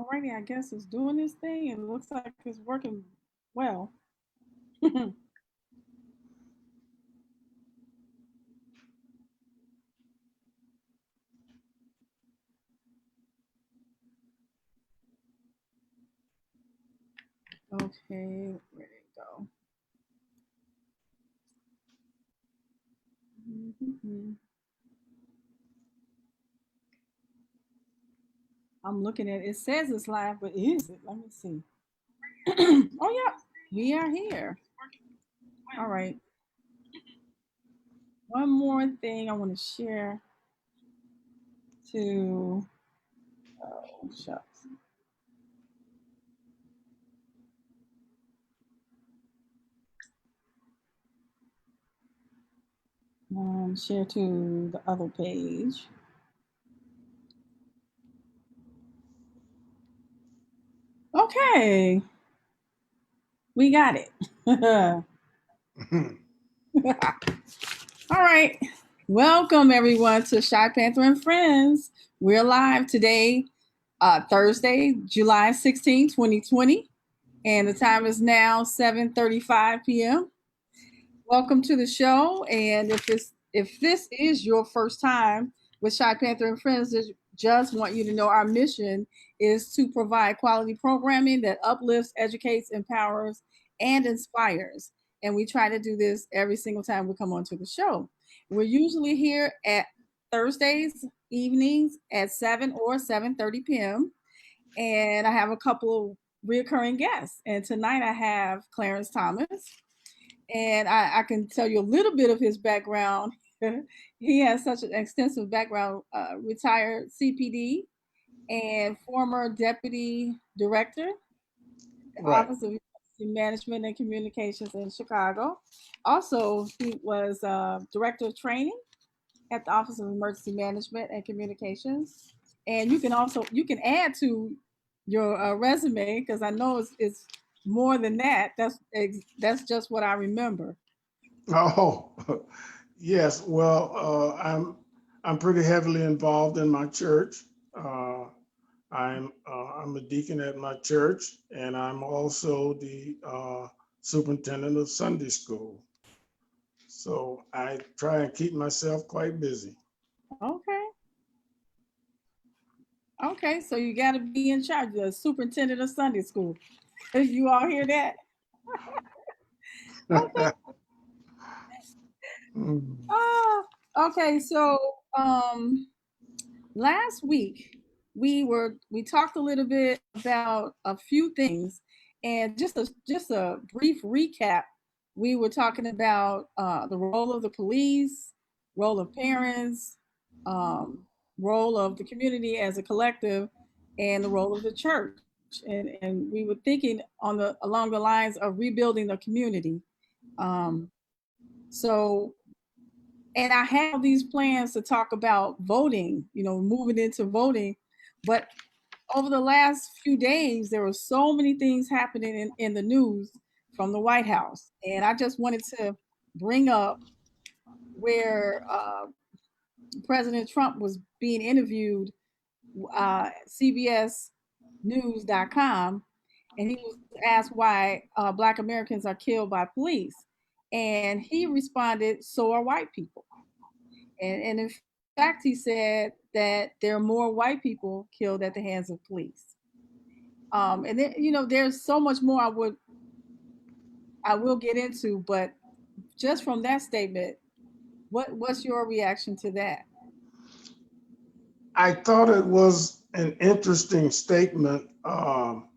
Alrighty, I guess it's doing this thing. It looks like it's working well. Okay, where did it go? Mhm. I'm looking at it. It says it's live, but is it? Let me see. Oh yeah, we are here. All right. One more thing I want to share to oh shucks. Share to the other page. Okay, we got it. All right. Welcome everyone to Shy Panther and Friends. We're live today, Thursday, July 16, 2020, and the time is now 7:35 p.m. Welcome to the show. And if this is your first time with Shy Panther and Friends, just want you to know our mission is to provide quality programming that uplifts, educates, empowers, and inspires. And we try to do this every single time we come onto the show. We're usually here at Thursdays evenings at 7 or 7:30 p.m. And I have a couple of reoccurring guests. And tonight I have Clarence Thomas, and I can tell you a little bit of his background. He has such an extensive background, retired CPD and former deputy director at Right. Office of Management and Communications in Chicago. Also, he was director of training at the Office of Emergency Management and Communications. And you can add to your resume because I know it's more than that. That's just what I remember. Oh, yes. Well, I'm pretty heavily involved in my church. Uh, I'm a deacon at my church, and I'm also the superintendent of Sunday school. So I try and keep myself quite busy. Okay. Okay. So you got to be in charge, the superintendent of Sunday school. You all hear that? Okay. Mm. Ah, okay. So um, last week we talked a little bit about a few things, and just a brief recap. We were talking about the role of the police, role of parents, um, role of the community as a collective, and the role of the church. And we were thinking on the along the lines of rebuilding the community. Um, so and I had all these plans to talk about voting, moving into voting. But over the last few days, there were so many things happening in the news from the White House. And I just wanted to bring up where President Trump was being interviewed, CBSNews.com, and he was asked why Black Americans are killed by police. And he responded, so are white people. And in fact, he said that there are more white people killed at the hands of police. And then, there's so much more I will get into, but just from that statement, what's your reaction to that? I thought it was an interesting statement from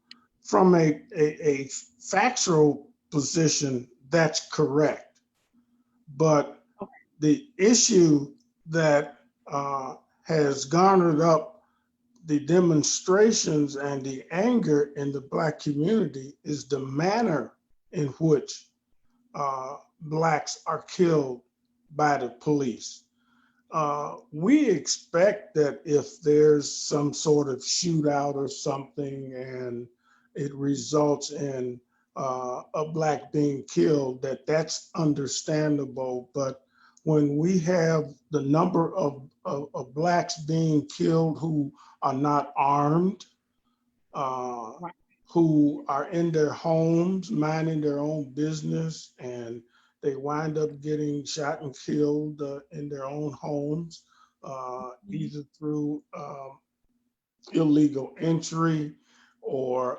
a factual position. That's correct. But Okay. the issue that has garnered up the demonstrations and the anger in the Black community is the manner in which Blacks are killed by the police. We expect that if there's some sort of shootout or something and it results in a Black being killed, that's understandable. But when we have the number of Blacks being killed who are not armed, uh, Right. who are in their homes minding their own business, and they wind up getting shot and killed in their own homes, Mhm. either through illegal entry or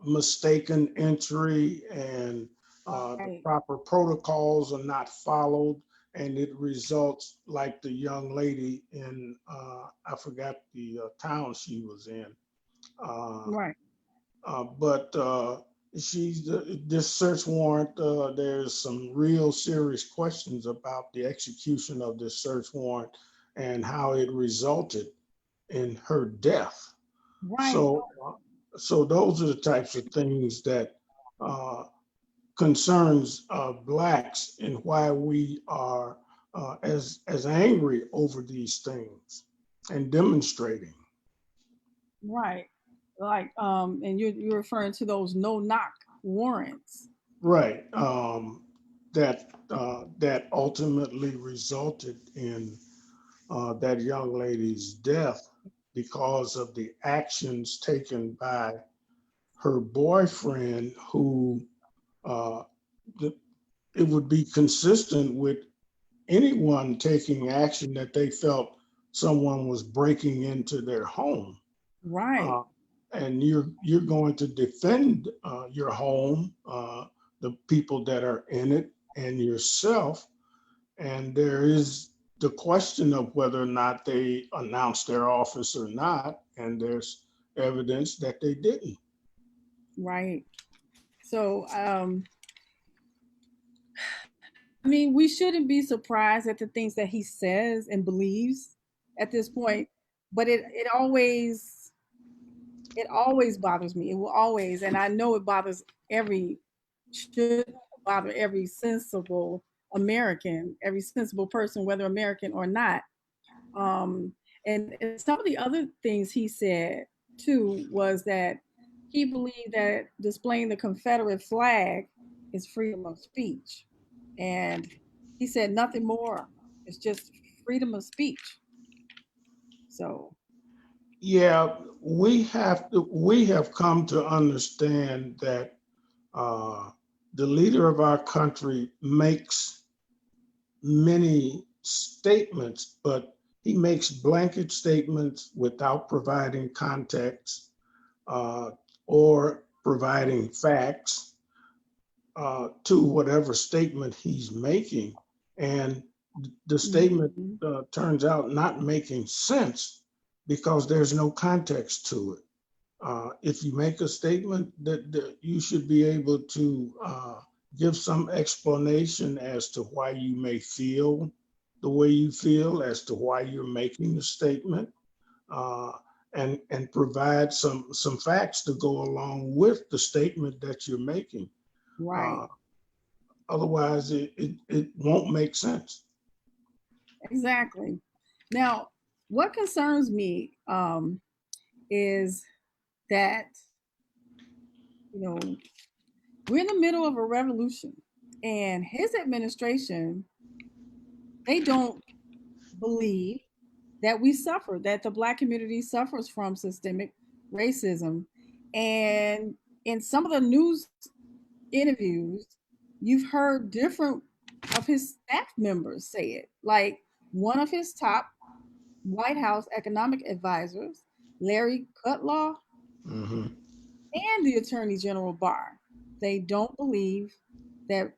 mistaken entry, and the Right. proper protocols are not followed, and it results like the young lady in I forgot the town she was in, uh, Right. but she's this search warrant. There's some real serious questions about the execution of this search warrant and how it resulted in her death. Right. So those are the types of things that uh, concerns blacks, and why we are as angry over these things and demonstrating. Right. Like, and you're referring to those no knock warrants. Right. That ultimately resulted in that young lady's death because of the actions taken by her boyfriend, who uh, it would be consistent with anyone taking action that they felt someone was breaking into their home. Right. Uh, and you're going to defend your home, the people that are in it, and yourself. And there is the question of whether or not they announced their office or not, and there's evidence that they didn't. Right. So, I mean, we shouldn't be surprised at the things that he says and believes at this point, but it always bothers me. It will always, and I know it bothers every should bother every sensible American, every sensible person, whether American or not. Um, and some of the other things he said too was that he believed that displaying the Confederate flag is freedom of speech, and he said nothing more. It's just freedom of speech. So Yeah, we have come to understand that uh, the leader of our country makes many statements, but he makes blanket statements without providing context uh, or providing facts to whatever statement he's making. And the statement mhm, turns out not making sense because there's no context to it. If you make a statement, that you should be able to give some explanation as to why you may feel the way you feel, as to why you're making the statement, uh, and provide some facts to go along with the statement that you're making. right, Uh, Otherwise, it won't make sense. exactly. Now, what concerns me is that you know we're in the middle of a revolution, and his administration, they don't believe that we suffer, that the black community suffers from systemic racism. And in some of the news interviews, you've heard different of his staff members say it. Like one of his top White House economic advisors, Larry Kudlow, Hmm. and the Attorney General Barr, they don't believe that.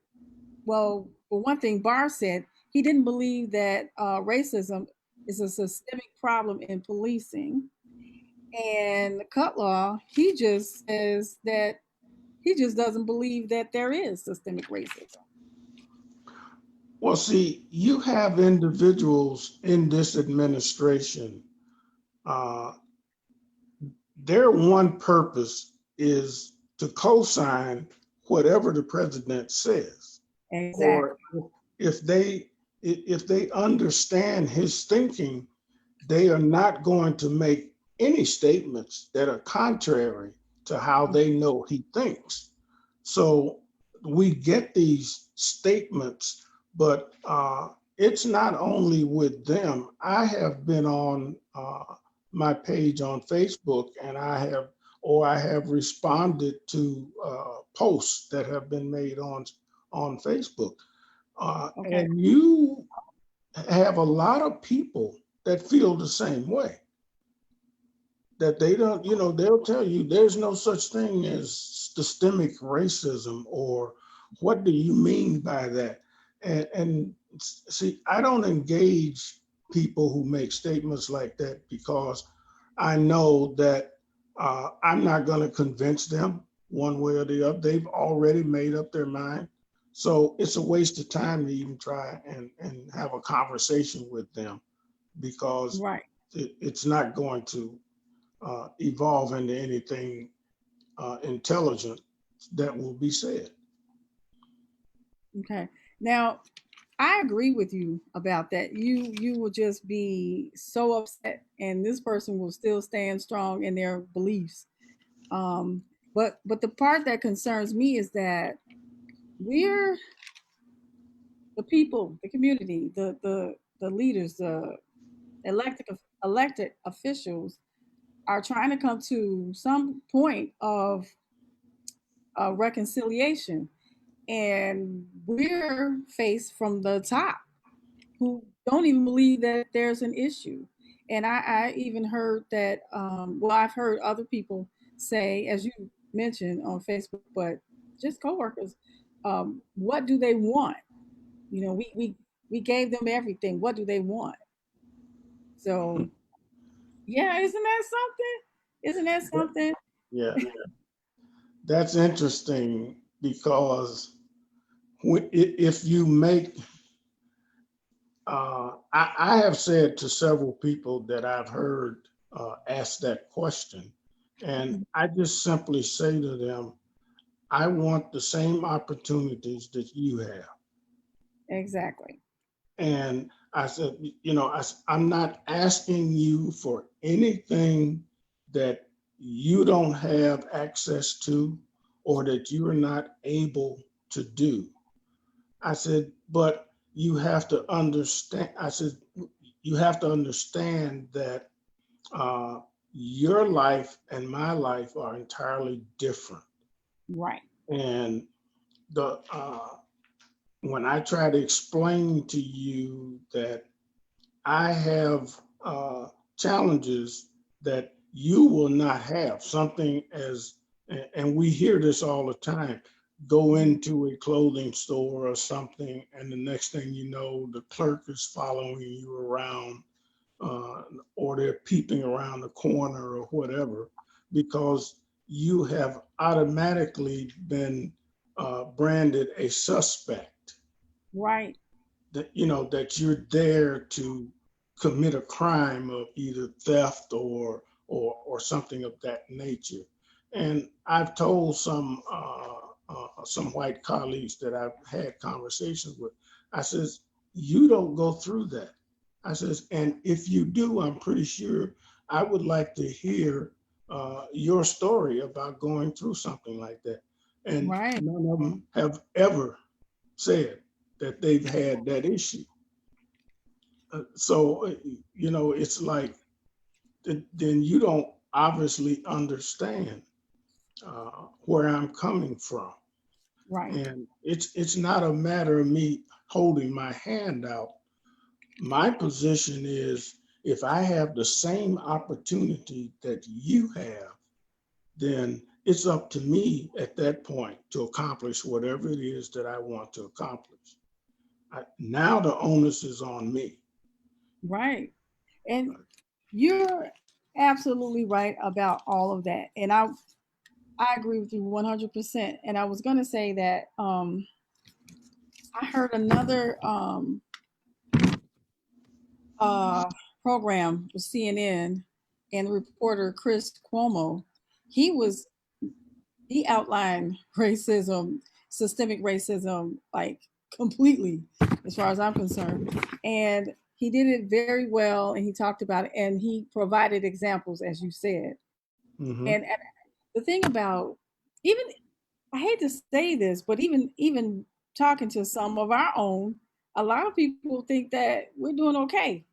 Well, for one thing, Barr said he didn't believe that racism is a systemic problem in policing. And Cutlaw, he just says that he just doesn't believe that there is systemic racism. Well, see, you have individuals in this administration. Uh, their one purpose is to co-sign whatever the president says, or Exactly. if they if they understand his thinking, they are not going to make any statements that are contrary to how they know he thinks. So we get these statements, but it's not only with them. I have been on my page on Facebook, and I have or I have responded to posts that have been made on Facebook. Okay. And you have a lot of people that feel the same way. That they don't, they'll tell you there's no such thing as systemic racism, or what do you mean by that? And see, I don't engage people who make statements like that, because I know that I'm not going to convince them one way or the other. They've already made up their mind. So it's a waste of time to even try and have a conversation with them, because Right. it's not going to evolve into anything intelligent that will be said. Okay. Now, I agree with you about that. You will just be so upset, and this person will still stand strong in their beliefs. Um, but the part that concerns me is that we're the people, the community, the leaders, the elected elected officials are trying to come to some point of reconciliation, and we're faced from the top who don't even believe that there's an issue. And I even heard that, well, I've heard other people say, as you mentioned on Facebook, but just coworkers, what do they want? You know, we gave them everything. What do they want? So yeah, isn't that something? Isn't that something? Yeah, that's interesting, because if you make, I have said to several people that I've heard ask that question, and I just simply say to them, I want the same opportunities that you have. Exactly. And I said, I'm not asking you for anything that you don't have access to, or that you are not able to do. I said, but you have to understand. I said, you have to understand that uh, your life and my life are entirely different. Right. And the when I try to explain to you that I have challenges that you will not have. Something as, and we hear this all the time, go into a clothing store or something, and the next thing you know, the clerk is following you around, uh, or they're peeping around the corner or whatever, because you have automatically been branded a suspect, Right. that that you're there to commit a crime of either theft or something of that nature. And I've told some white colleagues that I've had conversations with, I says, you don't go through that. I says, and if you do, I'm pretty sure I would like to hear your story about going through something like that. And Right. none of them have ever said that they've had that issue. So it's like, then you don't obviously understand where I'm coming from. Right. And it's not a matter of me holding my hand out. My position is, if I have the same opportunity that you have, then it's up to me at that point to accomplish whatever it is that I want to accomplish. Now the onus is on me. Right. And you're absolutely right about all of that. And I agree with you 100%. And I was going to say that I heard another uh, program with CNN, and the reporter Chris Cuomo, he was he outlined racism, systemic racism, like completely, as far as I'm concerned. And he did it very well, and he talked about it, and he provided examples, as you said. And Hmm. the thing about, even, I hate to say this, but even talking to some of our own, a lot of people think that we're doing okay.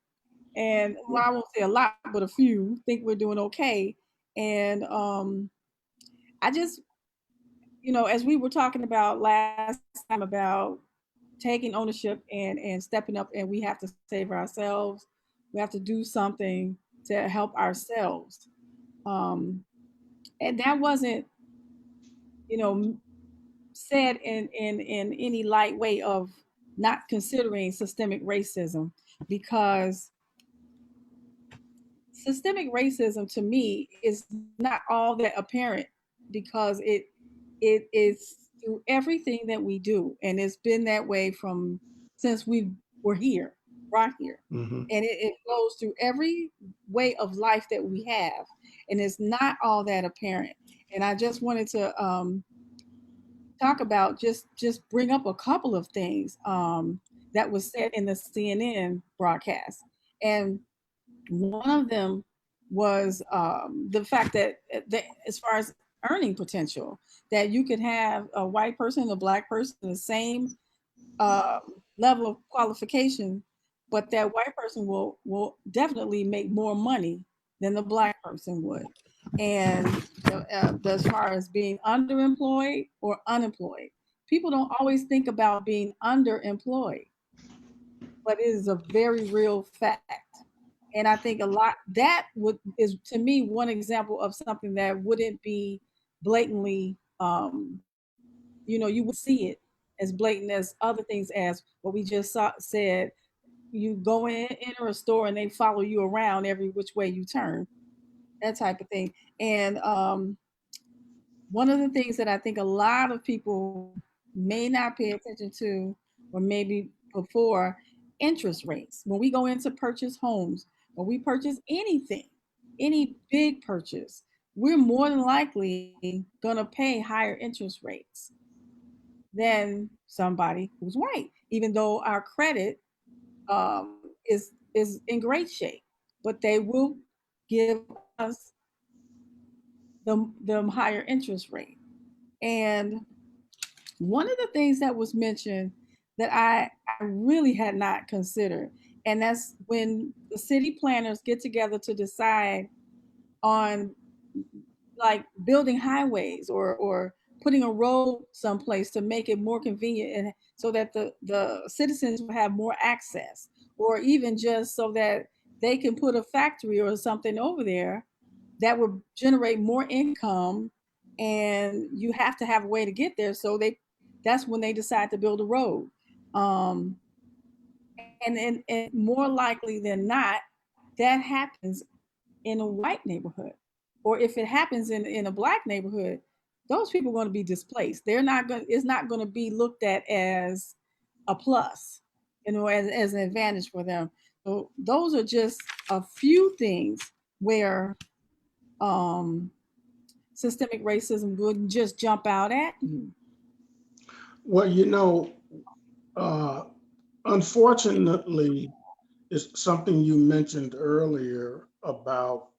And well, I won't say a lot, but a few think we're doing okay. And I just, as we were talking about last time about taking ownership and stepping up, and we have to save ourselves, we have to do something to help ourselves. Um, and that wasn't, you know, said in any light way of not considering systemic racism, because systemic racism to me is not all that apparent, because it is through everything that we do, and it's been that way from since we were here, brought here, Hmm. and it goes through every way of life that we have, and it's not all that apparent. And I just wanted to talk about, just bring up a couple of things that was said in the CNN broadcast, and one of them was the fact that as far as earning potential, that you could have a white person and a black person the same uh, level of qualification, but that white person will definitely make more money than the black person would. And as far as being underemployed or unemployed, people don't always think about being underemployed, but it is a very real fact. And I think a lot that would is to me one example of something that wouldn't be blatantly, you wouldn't see it as blatant as other things, as what we just said. You go in, enter a store, and they follow you around every which way you turn, that type of thing. And one of the things that I think a lot of people may not pay attention to, or maybe before, interest rates. When we go in to purchase homes, when we purchase anything, any big purchase, we're more than likely going to pay higher interest rates than somebody who's white, even though our credit is in great shape. But they will give us the higher interest rate. And one of the things that was mentioned that I really had not considered, and that's when the city planners get together to decide on, like, building highways or putting a road someplace to make it more convenient, and so that the citizens will have more access, or even just so that they can put a factory or something over there that would generate more income, and you have to have a way to get there, so that's when they decide to build a road. um, and more likely than not, that happens in a white neighborhood, or if it happens in a black neighborhood, those people are going to be displaced. They're not going It's not going to be looked at as a plus, as an advantage for them. So those are just a few things where um systemic racism wouldn't just jump out at you. Well, uh, unfortunately, it's something you mentioned earlier about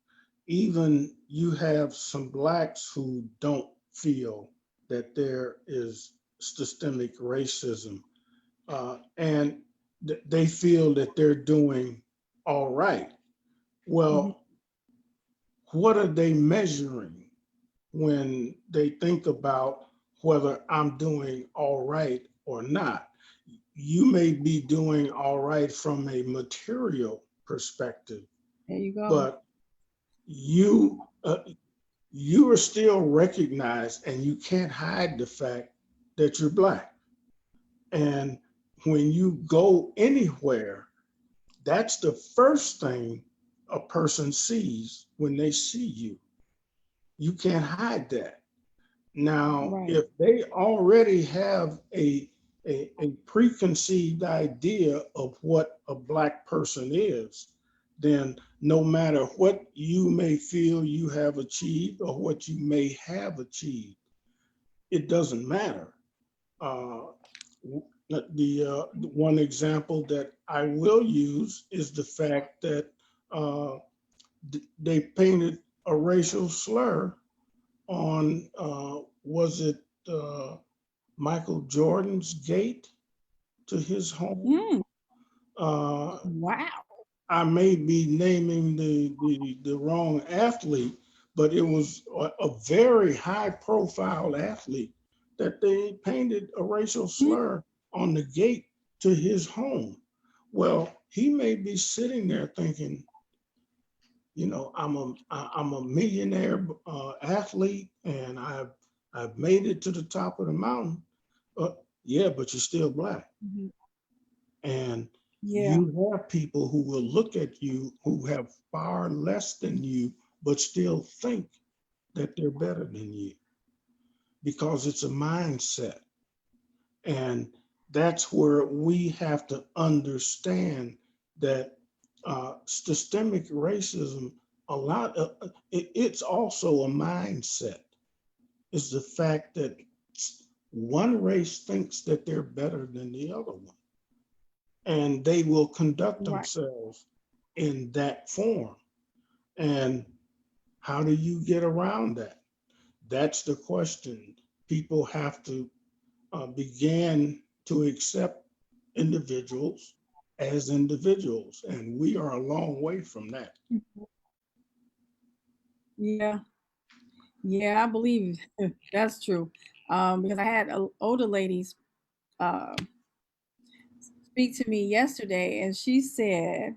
even you have some blacks who don't feel that there is systemic racism, and they feel that they're doing all right. Mm-hmm. Well, what are they measuring when they think about whether I'm doing all right or not? You may be doing all right from a material perspective, There you go. but you you are still recognized, and you can't hide the fact that you're black. And when you go anywhere, that's the first thing a person sees when they see you. You can't hide that. Now, Right. if they already have a preconceived idea of what a black person is, then no matter what you may feel you have achieved or what you may have achieved, it doesn't matter. Uh, the one example that I will use is the fact that uh, they painted a racial slur on, was it Michael Jordan's gate to his home? Mm, Uh, wow. I may be naming the wrong athlete, but it was a very high profile athlete that they painted a racial slur on the gate to his home. Well, he may be sitting there thinking, I'm a millionaire athlete, and I've made it to the top of the mountain. Yeah, but you're still Black. Mm-hmm. And Yeah. you have people who will look at you who have far less than you, but still think that they're better than you because it's a mindset. And that's where we have to understand that systemic racism, it's also a mindset. It's the fact that one race thinks that they're better than the other one, and they will conduct Right. themselves in that form. And how do you get around that? That's the question. People have to begin to accept individuals as individuals, and we are a long way from that. Yeah. Yeah, I believe that's true. Because I had older ladies uh, speak to me yesterday, and she said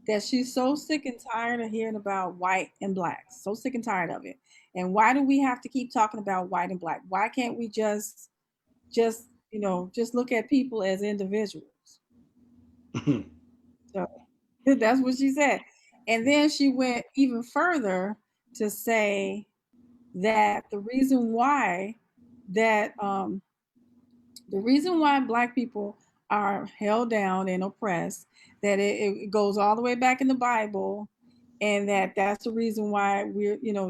that she's so sick and tired of hearing about white and black. So sick and tired of it. And why do we have to keep talking about white and black? Why can't we just just look at people as individuals? So that's what she said. And then she went even further to say that that um, the reason why black people are held down and oppressed, that it goes all the way back in the Bible, and that's the reason why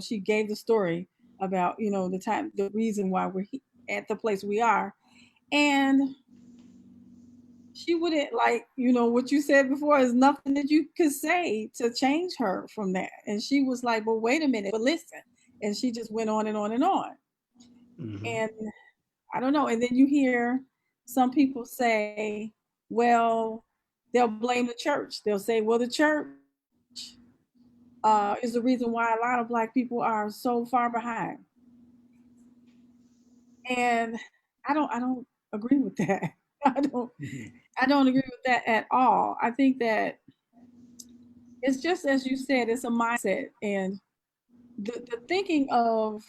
she gave the story about the reason why we're at the place we are. And she wouldn't, like, what you said before is nothing that you could say to change her from that. And she was like, but wait a minute, but listen. And she just went on and on and on. Mhm. And I don't know. And then you hear some people say, well, they'll blame the church. They'll say, well, the church is the reason why a lot of black people are so far behind. And I don't agree with that. I don't Mhm. I don't agree with that at all. I think that it's just as you said, it's a mindset, and the thinking of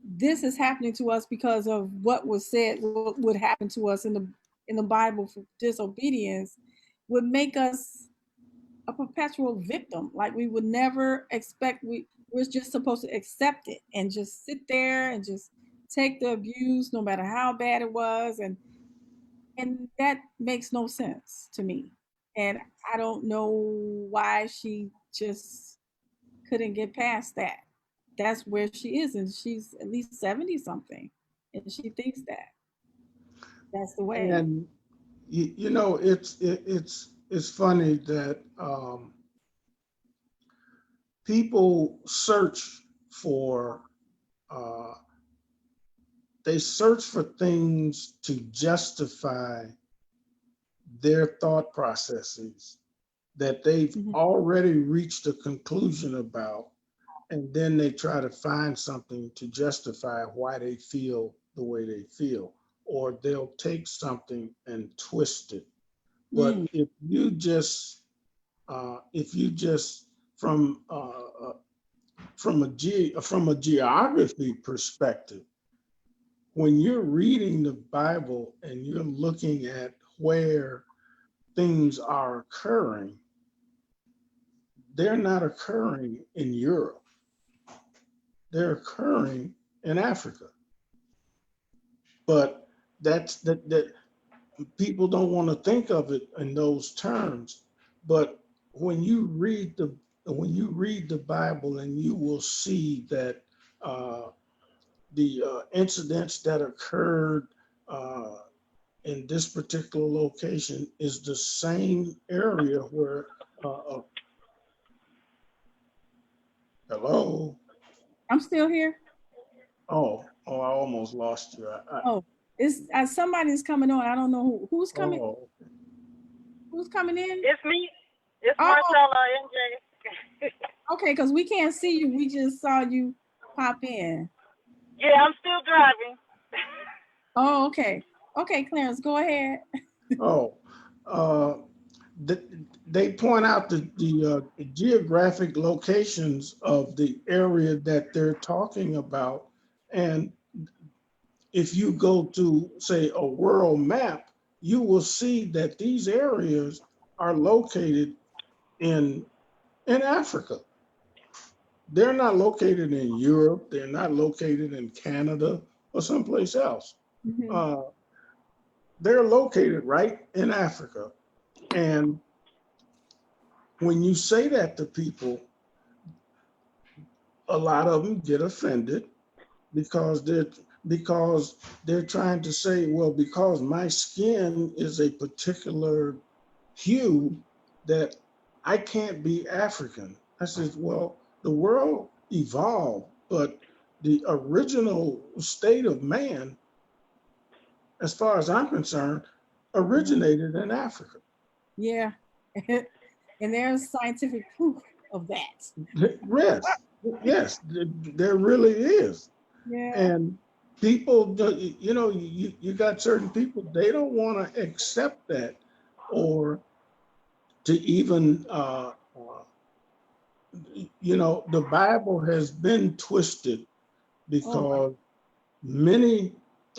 this is happening to us because of what was said, what would happen to us in the Bible for disobedience, would make us a perpetual victim. Like we would never expect. We're just supposed to accept it and just sit there and just take the abuse, no matter how bad it was, and that makes no sense to me. And I don't know why she just couldn't get past that. That's where she is, and she's at least 70 something, and she thinks that that's the way. And it's funny that people search for uh, they search for things to justify their thought processes that they've Mhm. already reached a conclusion about, and then they try to find something to justify why they feel the way they feel, or they'll take something and twist it. But Mm. if you just from a geography perspective, when you're reading the Bible and you're looking at where things are occurring, they're not occurring in Europe. They're occurring in Africa. But that people don't want to think of it in those terms. But when you read the Bible, and you will see that uh, the incidents that occurred uh, in this particular location is the same area where hello. I'm still here. Oh, I almost lost you. Oh, it's somebody's coming on. I don't know who's coming. Oh, Who's coming in? It's me. It's Oh, Marcella NJ. Okay, because we can't see you. We just saw you pop in. Yeah, I'm still driving. Oh, okay. Okay, Clarence, go ahead. Oh, uh, they point out the geographic locations of the area that they're talking about. And if you go to, say, a world map, you will see that these areas are located in Africa. They're not located in Europe. They're not located in Canada or someplace else. Mhm. Uh, they're located right in Africa. And when you say that to people, a lot of them get offended because they're trying to say, well, because my skin is a particular hue, that I can't be African. I said, well, the world evolved, but the original state of man, as far as I'm concerned, originated in Africa. Yeah. And there's scientific proof of that. Yes, yes, there really is. Yeah. And people, you got certain people, they don't want to accept that, or to even, the Bible has been twisted Oh my. because many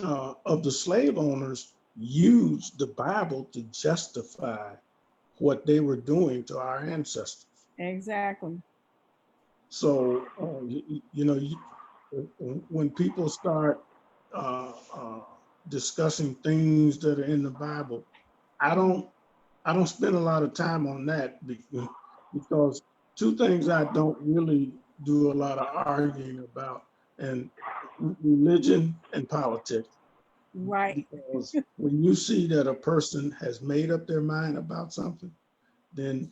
of the slave owners used the Bible to justify what they were doing to our ancestors. Exactly. So, when people start uh, uh, discussing things that are in the Bible, I Mhm. don't, I don't spend a lot of time on that because two things I don't really do a lot of arguing about, and religion and politics. Right. Because when you see that a person has made up their mind about something, then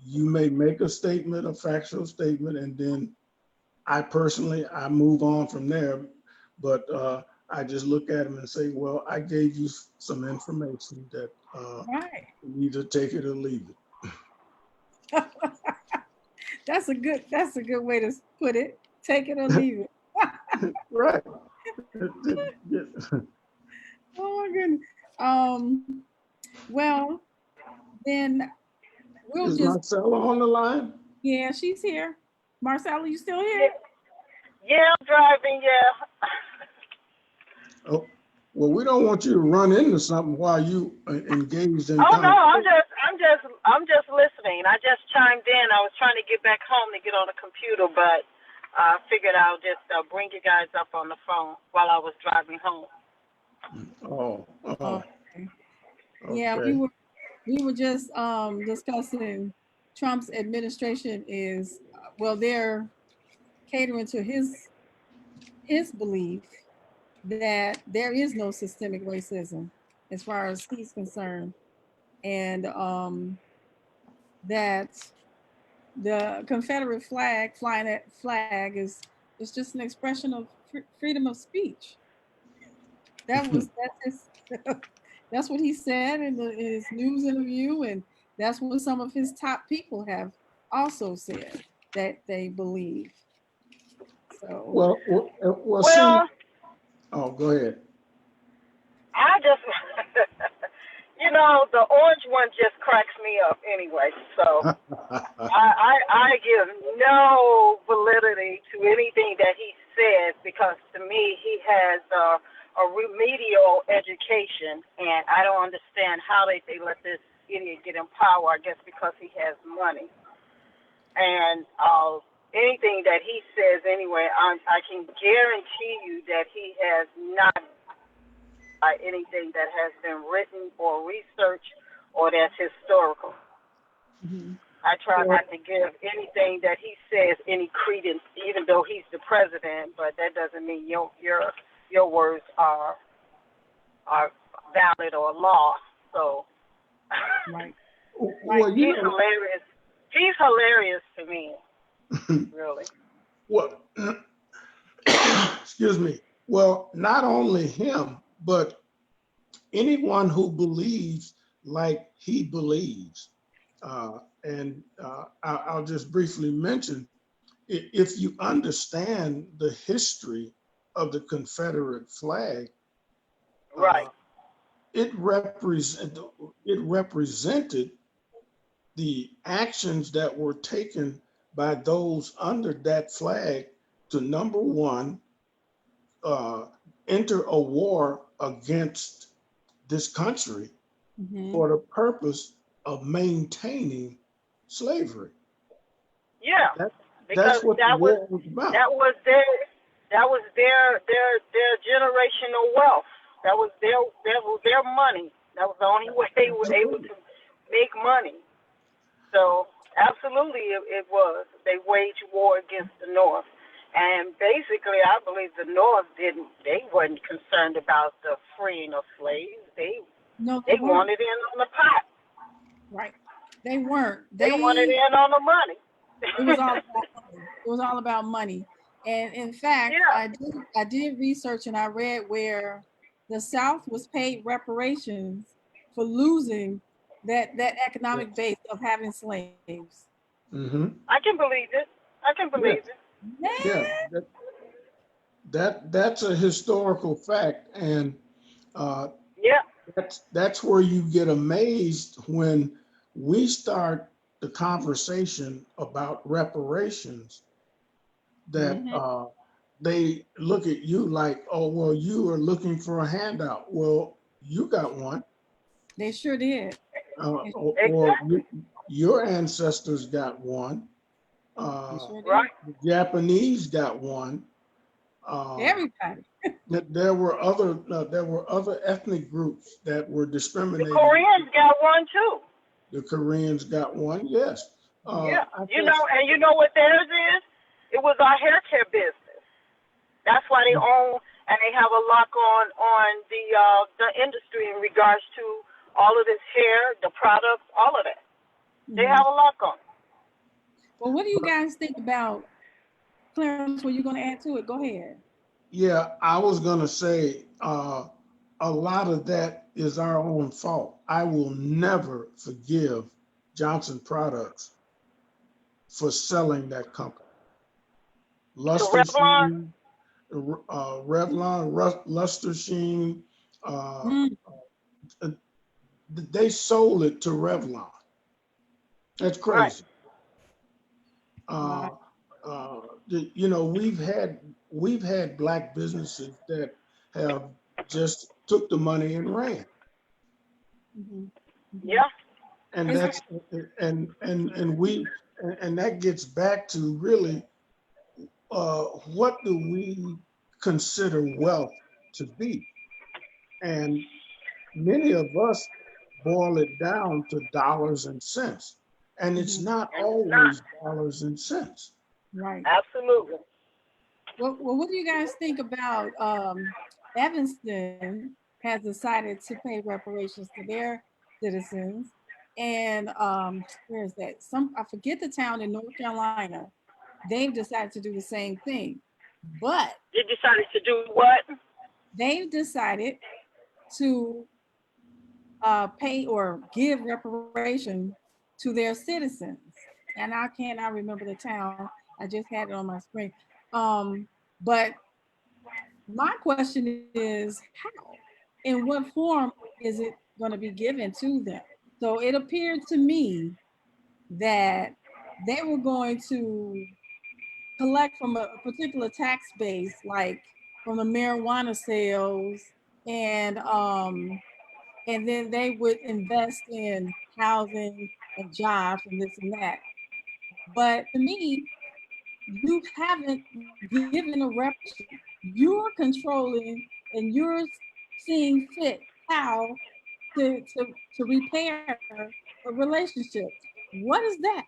you may make a statement, a factual statement, and then I move on from there. But I just look at them and say, well, I gave you some information that Right. you either take it or leave That's a good way to put it. Take it or it. leave it. Right. Oh my goodness. Um, well, then we'll Is just, Marcella on the line? yeah, she's here. Marcella, you still here? Yeah, yeah, I'm driving. Yeah. Oh, well, we don't want you to run into something while you engaged in Oh no, conversation. I'm just listening. I just chimed in. I was trying to get back home to get on the computer, but I figured I'll just bring you guys up on the phone while I was driving home. Oh, oh, Okay. Yeah, we okay. were we were just discussing Trump's administration is well, they're catering to his belief that there is no systemic racism as far as he's concerned, and that the Confederate flag, flying that flag, is just an expression of freedom of speech. That's his, that's what he said in his news interview, and that's what some of his top people have also said that they believe. So Well, see. Well, Oh, go ahead. I just, the orange one just cracks me up anyway. So I give no validity to anything that he says because to me he has a remedial education, and I don't understand how they let this idiot get in power. I guess because he has money, and anything that he says anyway, I can guarantee you that he has not by anything that has been written or researched or that's historical. mhm. I try Well, not to give anything that he says any credence, even though he's the president. But that doesn't mean your words are valid or law. So Right, right. well, he's hilarious. He's hilarious to me, really. well, excuse me. Well, not only him, but anyone who believes like he believes. I'll just briefly mention, if you understand the history of the Confederate flag, Right. it represented the actions that were taken by those under that flag to, number one, enter a war against this country for the purpose of maintaining slavery. Yeah, That's because what the war was about. that was their generational wealth. That was their money. That was the only way they were able to make money. So absolutely, it was. They waged war against the North, and basically, I believe the North didn't. They weren't concerned about the freeing of slaves. They wanted in on the pot. Right. They weren't. They wanted in on the money. It was all about money. It was all about money. And in fact, Yeah. I did research and I read where the South was paid reparations for losing that economic base of having slaves. Mm-hmm. I can believe it. I can believe it. Yeah, that's a historical fact, and Yeah. that's where you get amazed when we start the conversation about reparations. That they look at you like, oh well, you are looking for a handout. Well, you got one. They sure did. Or your ancestors got one. They sure did. Right. The Japanese got one. Everybody. There were other ethnic groups that were The discriminated. Koreans got one too. The Koreans got one, yes. Yeah. You know what theirs is? It was our hair care business. That's why they own and they have a lock on the industry in regards to all of this hair, the products, all of that. They have a lock on. Well, what do you guys think about, Clarence? Were you going to add to it? Go ahead. Yeah, I was gonna say a lot of that is our own fault. I will never forgive Johnson Products for selling that company. Luster Revlon? Sheen, Revlon, Luster Sheen, they sold it to Revlon. That's crazy. Right. We've had black businesses that have just took the money and ran. Yeah. And that's and that gets back to really what do we consider wealth to be? And many of us boil it down to dollars and cents. And it's not always dollars and cents. Right. Absolutely. Well, what do you guys think about Evanston has decided to pay reparations to their citizens, and where is that? I forget the town in North Carolina. They've decided to do the same thing, but They decided to do what? they've decided to pay or give reparation to their citizens, and I cannot remember the town. I just had it on my screen. But my question is how? In what form is it going to be given to them? So it appeared to me that they were going to collect from a particular tax base, like from the marijuana sales, and then they would invest in housing and jobs and this and that. But to me, you haven't given a reparation. You're controlling and you're seeing fit how to repair a relationship. What is that?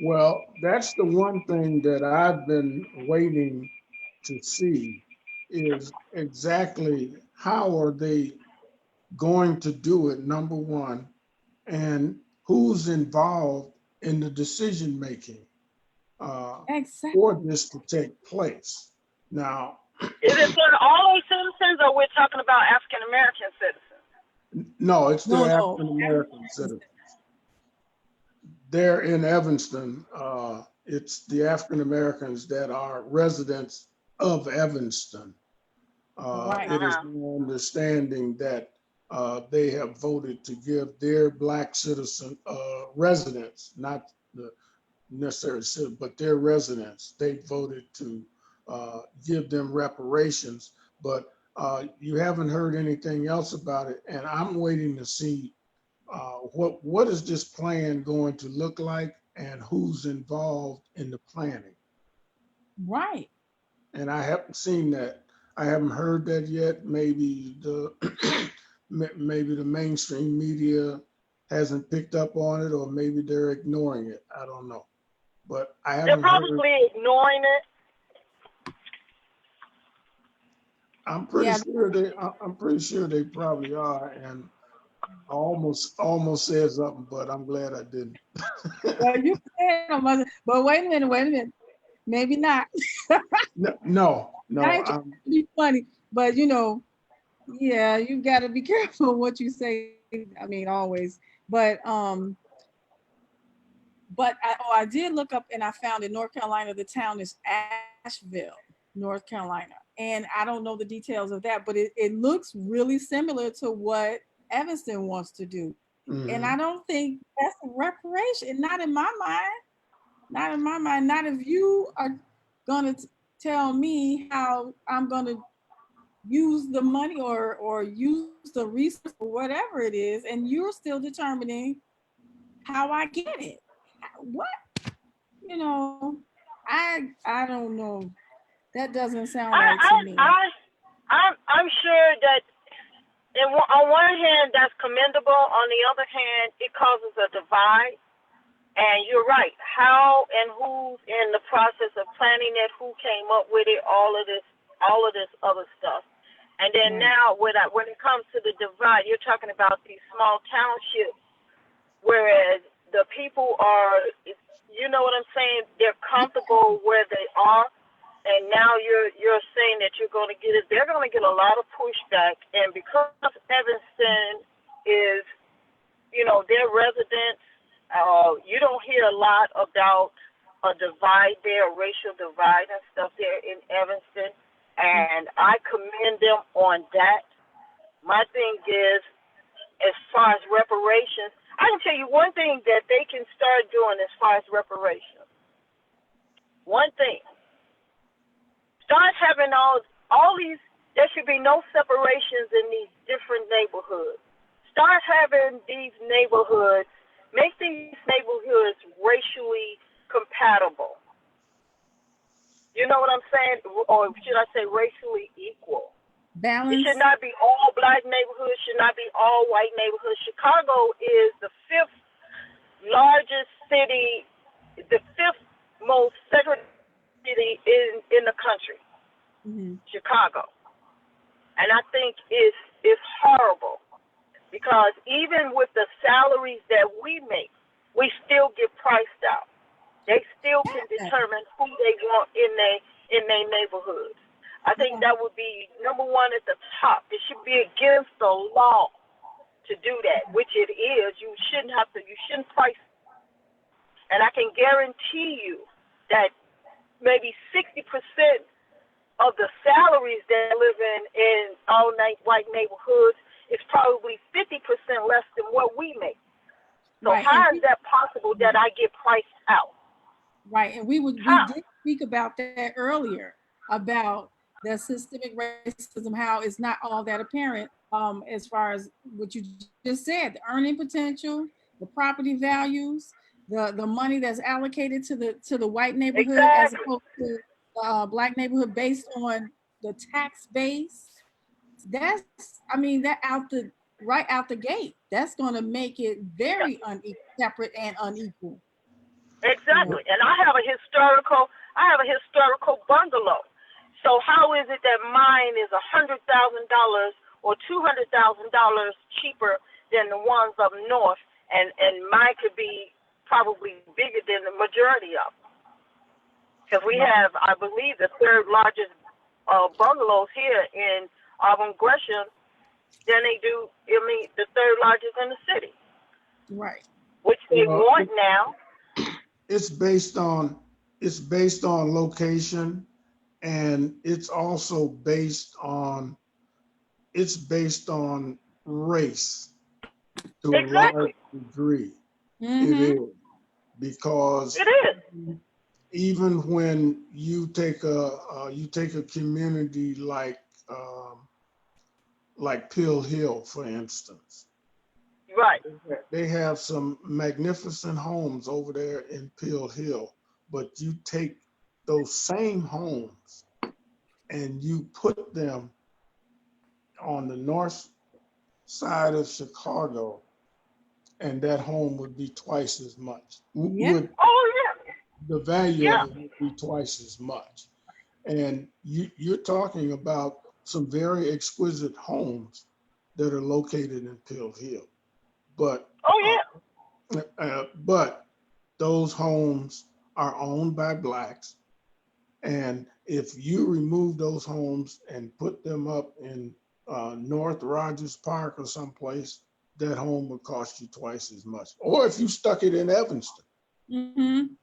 Well, that's the one thing that I've been waiting to see is exactly how are they going to do it, number one, and who's involved in the decision making Exactly. for this to take place. Now, Is it for all those citizens, or we're talking about African American citizens? no, it's the No. African American citizens. there in Evanston, it's the African Americans that are residents of Evanston. Right. It is my understanding that they have voted to give their Black citizen residents, not the necessary citizen, but their residents, they voted to give them reparations. But you haven't heard anything else about it, and I'm waiting to see what is this plan going to look like and who's involved in the planning. Right. And I haven't seen that. I haven't heard that yet. Maybe the maybe the mainstream media hasn't picked up on it, or maybe they're ignoring it. I don't know, but I They're haven't heard. probably ignoring it. I'm pretty Yeah. sure they. I'm pretty sure they probably are, and I almost said something, but I'm glad I didn't. Well, you said, but wait a minute. Maybe not. No. I ain't trying to be funny, but yeah, you got to be careful what you say. I mean, always. But I did look up and I found in North Carolina the town is Asheville, North Carolina, and I don't know the details of that, but it looks really similar to what Evanston wants to do, and I don't think that's a reparation. Not in my mind. Not in my mind. Not if you are gonna tell me how I'm gonna use the money or use the resource or whatever it is, and you're still determining how I get it. What? You know, I don't know. That doesn't sound right to me. I'm sure that on one hand that's commendable. On the other hand, it causes a divide. And you're right. How and who's in the process of planning it? Who came up with it? All of this other stuff. And then now, when it comes to the divide, you're talking about these small townships, whereas the people are, you know what I'm saying? They're comfortable where they are, and now you're saying that you're going to get it. They're going to get a lot of pushback, and because Evanston is, their residents, you don't hear a lot about a divide there, a racial divide and stuff there in Evanston. And I commend them on that. My thing is, as far as reparations, I can tell you one thing that they can start doing as far as reparations. One thing. Start having all these, there should be no separations in these different neighborhoods. Start having these neighborhoods, make these neighborhoods racially compatible. You know what I'm saying? Or should I say racially equal? Balance. It should not be all black neighborhoods, should not be all white neighborhoods. Chicago is the fifth largest city, the fifth most segregated city in the country. Chicago. And I think it's horrible because even with the salaries that we make, we still get priced out. They still can determine who they want in their neighborhoods. I think that would be number one at the top. It should be against the law to do that, which it is. You shouldn't price. And I can guarantee you that maybe 60% of the salaries that live in all white neighborhoods is probably 50% less than what we make. So how is that possible that I get priced out? Right, and we did speak about that earlier, about the systemic racism, how it's not all that apparent as far as what you just said, the earning potential, the property values, the money that's allocated to the white neighborhood as opposed to black neighborhood based on the tax base. That's, that right out the gate, that's going to make it very separate and unequal. Exactly. And I have a historical bungalow. So how is it that mine is $100,000 or $200,000 cheaper than the ones up north, and mine could be probably bigger than the majority of them? Because we have, I believe, the third largest bungalows here in Auburn Gresham than they do, the third largest in the city. Right. which they Well, want now. it's based on location, and it's also based on race to a large Exactly. degree. It Mm-hmm. is, because It is. even when you take a community like Pill Hill, for instance, Right. they have some magnificent homes over there in Pill Hill, but you take those same homes and you put them on the north side of Chicago, and that home would be twice as much. Yeah. Oh, yeah. The value Yeah. of it would be twice as much. And you're talking about some very exquisite homes that are located in Pill Hill, but Oh, yeah. but those homes are owned by Blacks. And if you remove those homes and put them up in North Rogers Park or someplace, that home would cost you twice as much. Or if you stuck it in Evanston, Mm-hmm.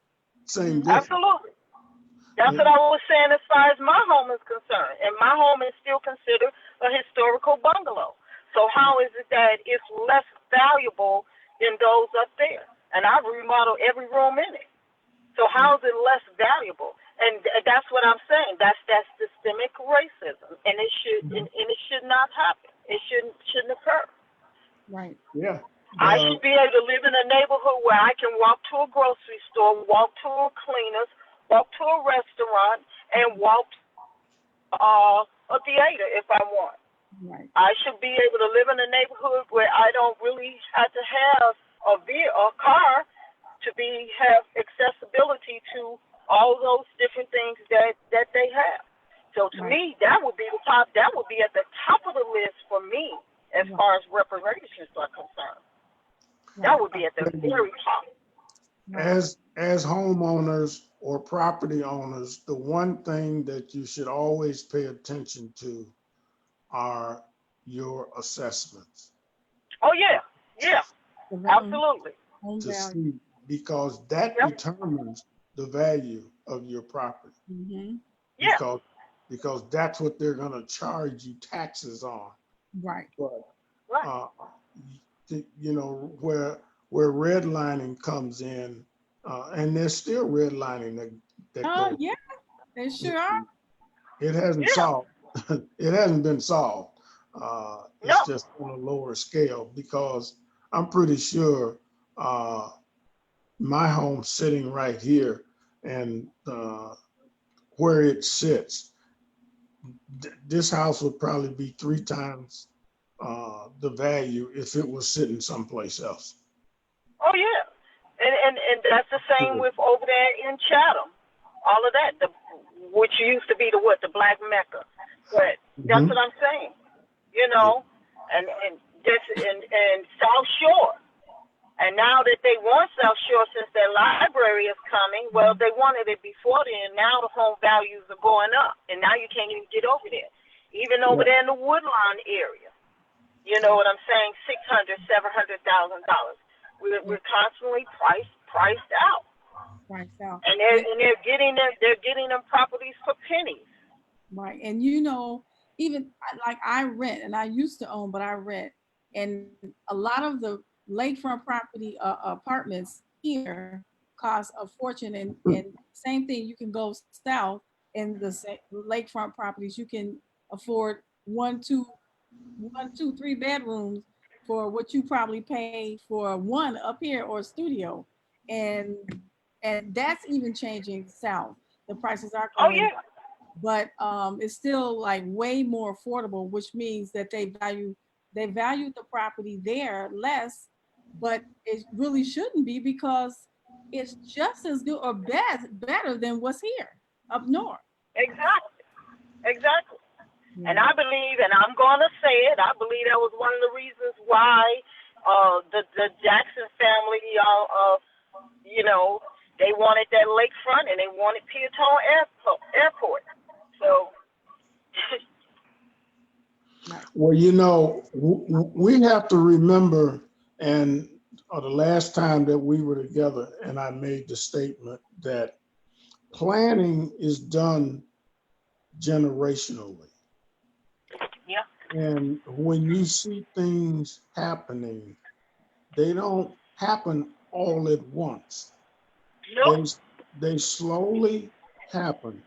same Mm-hmm. difference. Absolutely. That's Yeah. what I was saying as far as my home is concerned. And my home is still considered a historical bungalow. So how is it that it's less valuable than those up there? And I've remodeled every room in it. So how is it less valuable? And that's what I'm saying. That's systemic racism, and it should not happen. It shouldn't occur. Right. Yeah. I should be able to live in a neighborhood where I can walk to a grocery store, walk to a cleaner's, walk to a restaurant, and walk a theater if I want. Right. I should be able to live in a neighborhood where I don't really have to have a car to have accessibility to all those different things that they have. So to me, that would be at the top of the list for me as far as reparations are concerned. That would be at the very top. As homeowners or property owners, the one thing that you should always pay attention to are your assessments. Oh yeah, yeah, absolutely. To see, because that determines the value of your property. Mm-hmm. Yeah. Because that's what they're going to charge you taxes on. Right. But Right. you know, where redlining comes in, and there's still redlining that goes. Yeah, they sure are. It hasn't solved. It hasn't been solved. It's No. just on a lower scale, because I'm pretty sure my home's sitting right here, and where it sits, this house would probably be 3 times the value if it was sitting someplace else. Oh yeah, and that's the same with over there in Chatham. All of that, which used to be the Black Mecca, but that's what I'm saying. You know, and South Shore. And now that they want South Shore, since their library is coming, well, they wanted it before then. Now the home values are going up, and now you can't even get over there. Even over there in the Woodlawn area, you know what I'm saying? $600,000, $700,000. We're constantly priced out. Priced out. And they're getting them properties for pennies. Right, and you know, even like I rent, and I used to own, but I rent, and a lot of the lakefront property apartments here cost a fortune, and same thing, you can go south in the lakefront properties, you can afford one, two, 3 bedrooms for what you probably paid for one up here or studio, and that's even changing south. The prices are going up, but it's still like way more affordable, which means that they value the property there less, but it really shouldn't be, because it's just as good or better than what's here up north. Exactly. And I believe, and I'm going to say it, I believe that was one of the reasons why the Jackson family, you know, they wanted that lakefront and they wanted Peatone Airport. So. Well, you know, we have to remember, and the last time that we were together, and I made the statement that planning is done generationally. Yeah. And when you see things happening, they don't happen all at once. Nope. They, they slowly happen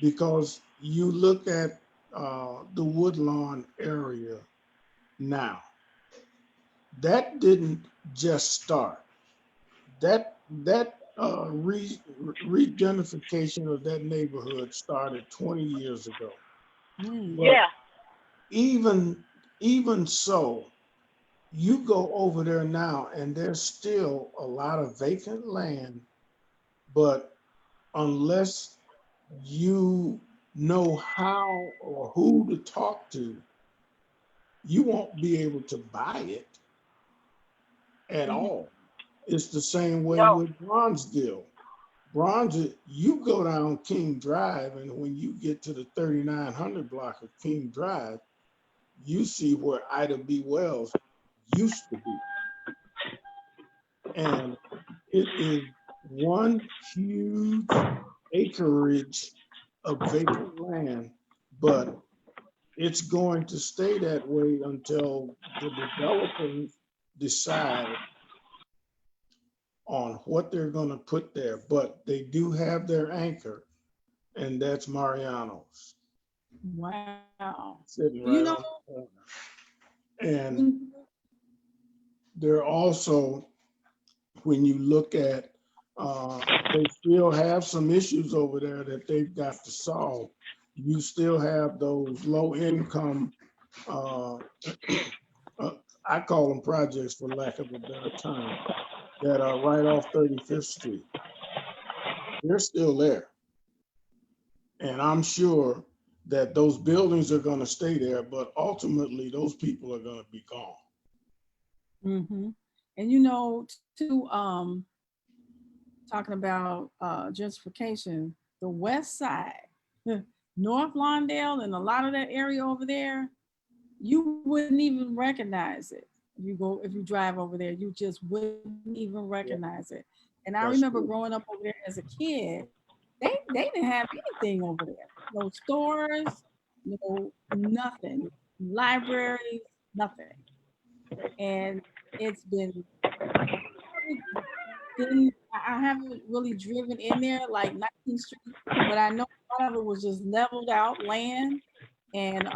because you look at the Woodlawn area now. That didn't just start. That regentrification of that neighborhood started 20 years ago. Mm. But Yeah. even even so, you go over there now, and there's still a lot of vacant land. But unless you know how or who to talk to, you won't be able to buy it at Mhm. all. It's the same way No. with Bronzeville. Bronze, you go down King Drive, and when you get to the 3900 block of King Drive, you see where Ida B. Wells used to be. And it is one huge acreage of vacant land, but it's going to stay that way until the developers decide on what they're going to put there. But they do have their anchor, and that's Mariano's, Wow. sitting You right know, on the corner. And when, they're also, when you look at, they still have some issues over there that they've got to solve. You still have those low income, uh, uh, I call them projects for lack of a better term, that are right off 35th Street. They're still there. And I'm sure that those buildings are going to stay there, but ultimately those people are going to be gone. hmm and you know, too, talking about gentrification, the west side, North Lawndale, and a lot of that area over there, you wouldn't even recognize it. If you drive over there, you just wouldn't even Yeah, recognize it. And I that's remember true. growing up over there as a kid, they didn't have anything over there. No stores, no nothing. Libraries, nothing. And it's been didn't I haven't really driven in there like 19th Street, but I know a lot of it was just leveled out land and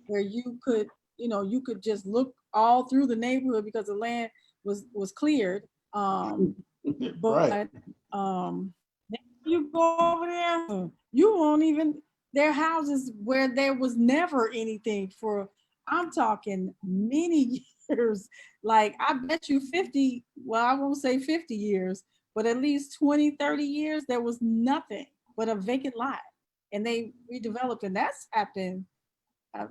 where you could, you could just look all through the neighborhood because the land was cleared. Right. But then you go over there, you won't even their houses where there was never anything for I'm talking many years. Like I bet you 50, well, I won't say 50 years, but at least 20, 30 years, there was nothing but a vacant lot. And they redeveloped, and that's happened, uh,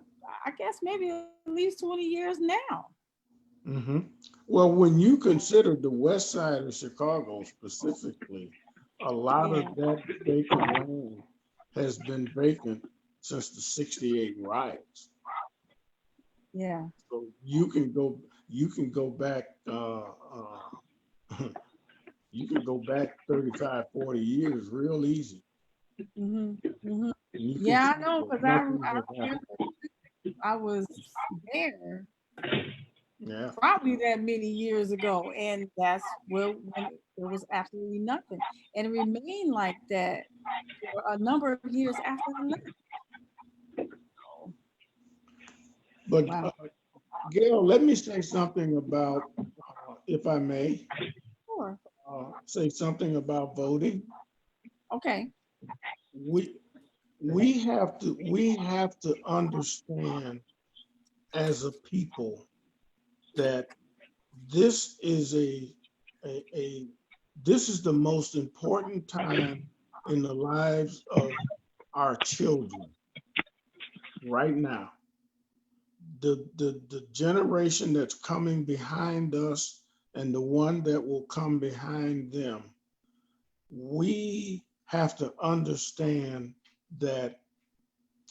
I guess maybe at least 20 years now. hmm Well, when you consider the west side of Chicago specifically, a lot Yeah, of that vacant land has been vacant since the 68 riots. yeah. So you can go back, you can go back 35, 40 years real easy. hmm hmm And you can Yeah, see I know, that because nothing I has happened. remember I was there Yeah. probably that many years ago, and that's where when there was absolutely nothing, and it remained like that for a number of years after I left. So, But wow, Gail, let me say something about, if I may, sure, say something about voting. okay, We we have to understand as a people that this is a this is the most important time in the lives of our children right now. The generation that's coming behind us and the one that will come behind them, we have to understand that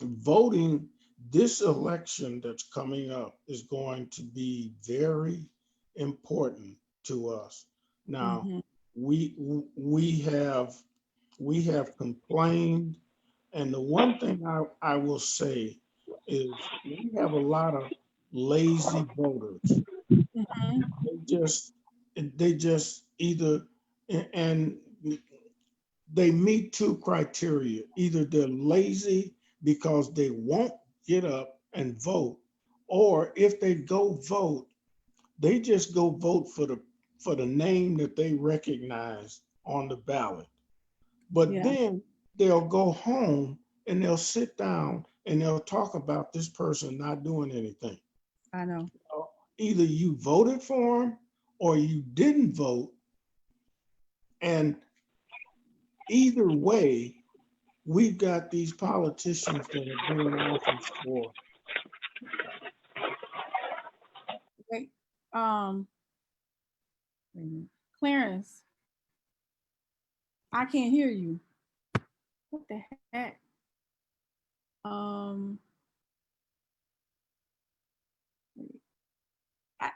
voting this election that's coming up is going to be very, important to us. Now, Mhm. we have complained, and the one thing I will say is we have a lot of lazy voters. Mhm. They just either, and they meet two criteria. Either they're lazy because they won't get up and vote, or if they go vote, they just go vote for the name that they recognize on the ballot. But Yeah, then they'll go home and they'll sit down and they'll talk about this person not doing anything. I know. Either you voted for them or you didn't vote, and either way, we've got these politicians that have been in office for. Wait, um, wait a minute. Clarence, I can't hear you. What the heck? Um,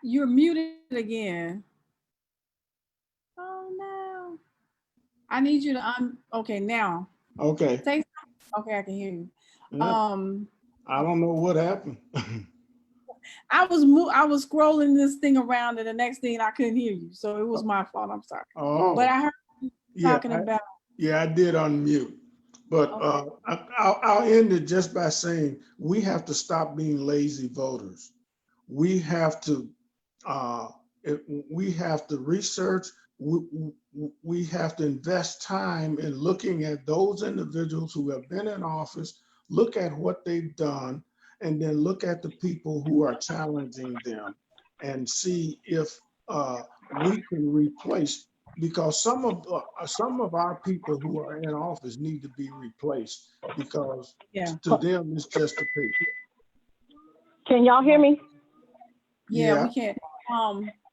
you're muted again. Oh no. I need you to okay, now. Okay, Say okay, I can hear you. yeah, Um, I don't know what happened. I was scrolling this thing around and the next thing I couldn't hear you. So it was my fault. I'm sorry. But Oh, I heard you yeah, talking about yeah, I did unmute. But okay. I'll end it just by saying we have to stop being lazy voters. We have to uh, we have to research. We have to invest time in looking at those individuals who have been in office, look at what they've done, and then look at the people who are challenging them and see if we can replace, because some of our people who are in office need to be replaced because Yeah. to them it's just a paper. Can y'all hear me? Yeah, Yeah. we can't.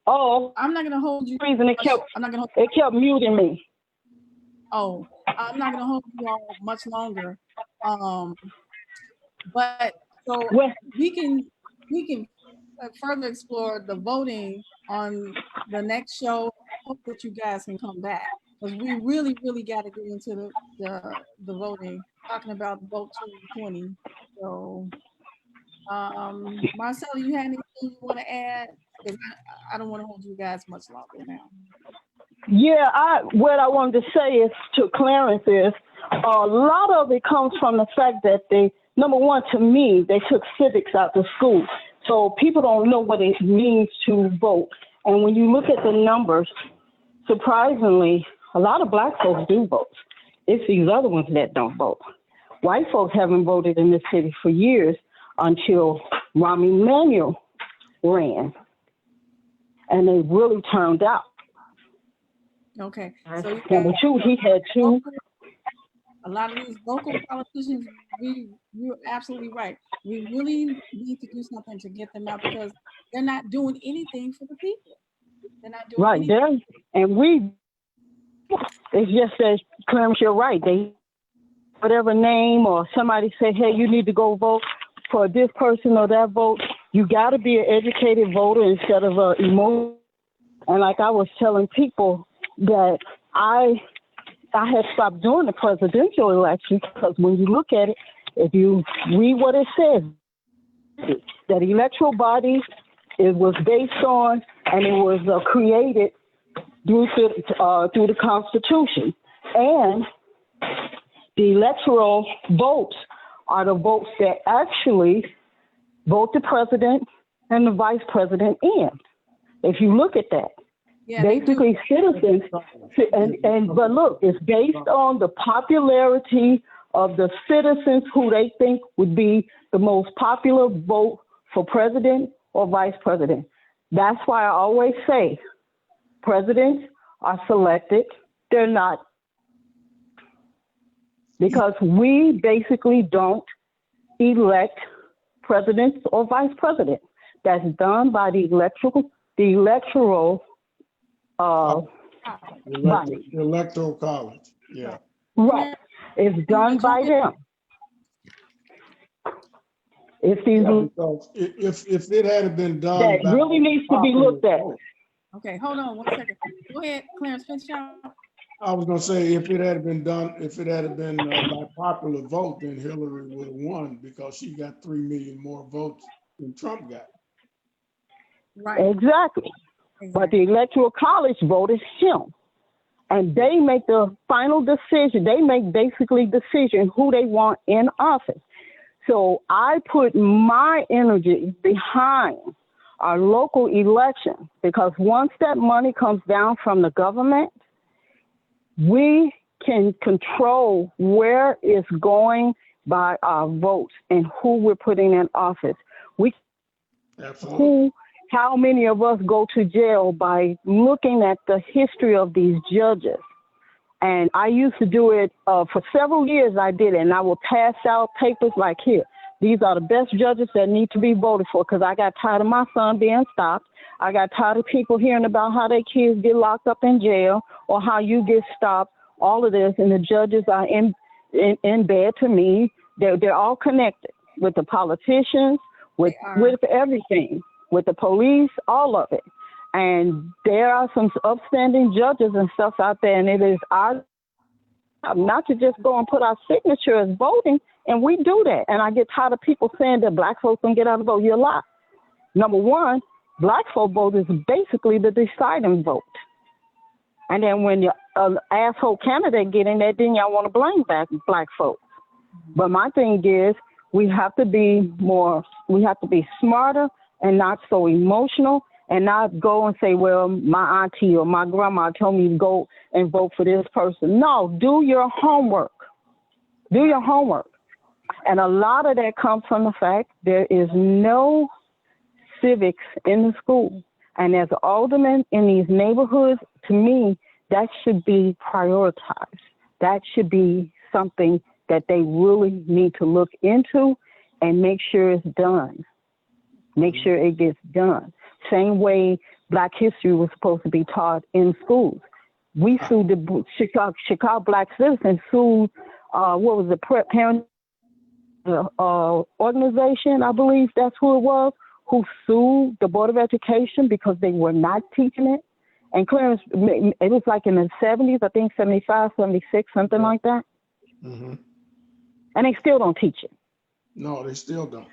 Oh, I'm not gonna hold you. reason I'm not gonna. it kept muting me. Oh, I'm not gonna hold you all much longer. Um, but so Well, we can further explore the voting on the next show. Hope that you guys can come back because we really got to get into the voting. Talking about vote 2020. So, Marcella, you had anything you want to add? Because I don't want to hold you guys much longer now. yeah, what I wanted to say is to Clarence is a lot of it comes from the fact that they, number one, to me, they took civics out of school. So people don't know what it means to vote. And when you look at the numbers, surprisingly, a lot of black folks do vote. It's these other ones that don't vote. White folks haven't voted in this city for years until Rahm Emanuel ran, and they really turned out. Okay, so you Number got two, he had two. a lot of these local politicians. You're absolutely right. We really need to do something to get them out because they're not doing anything for the people. They're not doing Right anything. there. And it's just that, Clarence, you're right. They, whatever name or somebody say, hey, you need to go vote for this person or that vote. You got to be an educated voter instead of an emotional. And like I was telling people that I had stopped doing the presidential election because when you look at it, if you read what it says, that electoral body, it was based on and it was created through the Constitution. And the electoral votes are the votes that actually vote the president and the vice president in. If you look at that, Yeah, basically citizens, but look, it's based on the popularity of the citizens who they think would be the most popular vote for president or vice president. That's why I always say presidents are selected. They're not, because we basically don't elect presidents or vice president. That's done by the electoral body. Electoral college. Yeah. Right. It's done by them. It's these Yeah, because if it had been done that by really needs to be looked at. Okay, hold on 1 second. Go ahead, Clarence, finish out. I was gonna say, if it had been done, if it had been by popular vote, then Hillary would have won because she got 3 million more votes than Trump got. Right. Exactly. But the Electoral College voted him. And they make the final decision. They make basically decision who they want in office. So I put my energy behind our local election because once that money comes down from the government, we can control where it's going by our votes and who we're putting in office. Absolutely. How many of us go to jail by looking at the history of these judges? And I used to do it for several years. I did it, and I will pass out papers like here. These are the best judges that need to be voted for because I got tired of my son being stopped. I got tired of people hearing about how their kids get locked up in jail or how you get stopped, all of this. And the judges are in bed to me. They're all connected with the politicians, with everything, with the police, all of it. And there are some upstanding judges and stuff out there, and it is our job not to just go and put our signature as voting, and we do that. And I get tired of people saying that black folks don't get out of the vote. You're a lie. Number one, black folk vote is basically the deciding vote. And then when your asshole candidate get in there, then y'all want to blame black folks. But my thing is, we have to be smarter and not so emotional, and not go and say, well, my auntie or my grandma told me to go and vote for this person. No, do your homework. Do your homework. And a lot of that comes from the fact there is no civics in the school. And as an alderman in these neighborhoods, to me, that should be prioritized. That should be something that they really need to look into and make sure it's done. Make sure it gets done. Same way Black history was supposed to be taught in schools. We sued the Chicago Black citizens sued, what was the parent organization, I believe that's who it was, who sued the Board of Education because they were not teaching it. And Clarence, it was like in the 70s, I think 75, 76, something like that. Mm-hmm. And they still don't teach it. No, they still don't.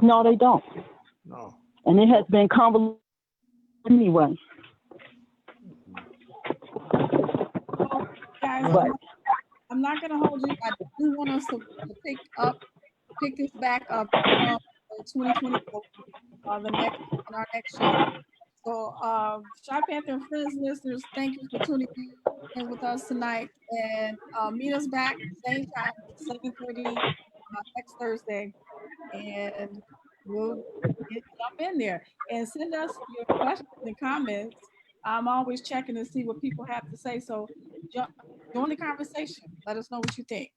No, they don't. No. And it has been convoluted anyway. Well, guys, I'm not going to hold you. I do want us to pick this back up from 2024, our next show. So, Shy Panther and Friends listeners, thank you for tuning in with us tonight, and meet us back same time, 7:30 next Thursday, and we'll jump in there and send us your questions and comments. I'm always checking to see what people have to say, so join the conversation. Let us know what you think.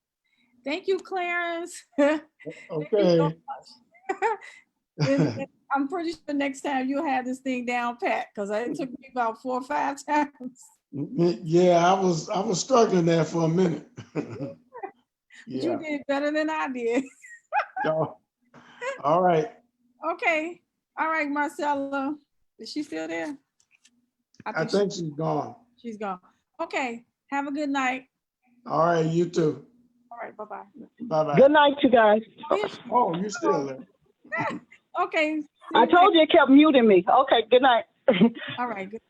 Thank you, Clarence. Okay. Thank you so much. And I'm pretty sure next time you'll have this thing down pat, because it took me about 4 or 5 times. Yeah, I was struggling there for a minute. Yeah. You did better than I did. All right. Okay. All right, Marcella. Is she still there? I think she's gone. She's gone. Okay. Have a good night. All right, you too. All right, bye-bye. Bye-bye. Good night, you guys. Oh, you're still there. Okay. I told you it kept muting me. Okay, good night. All right, good.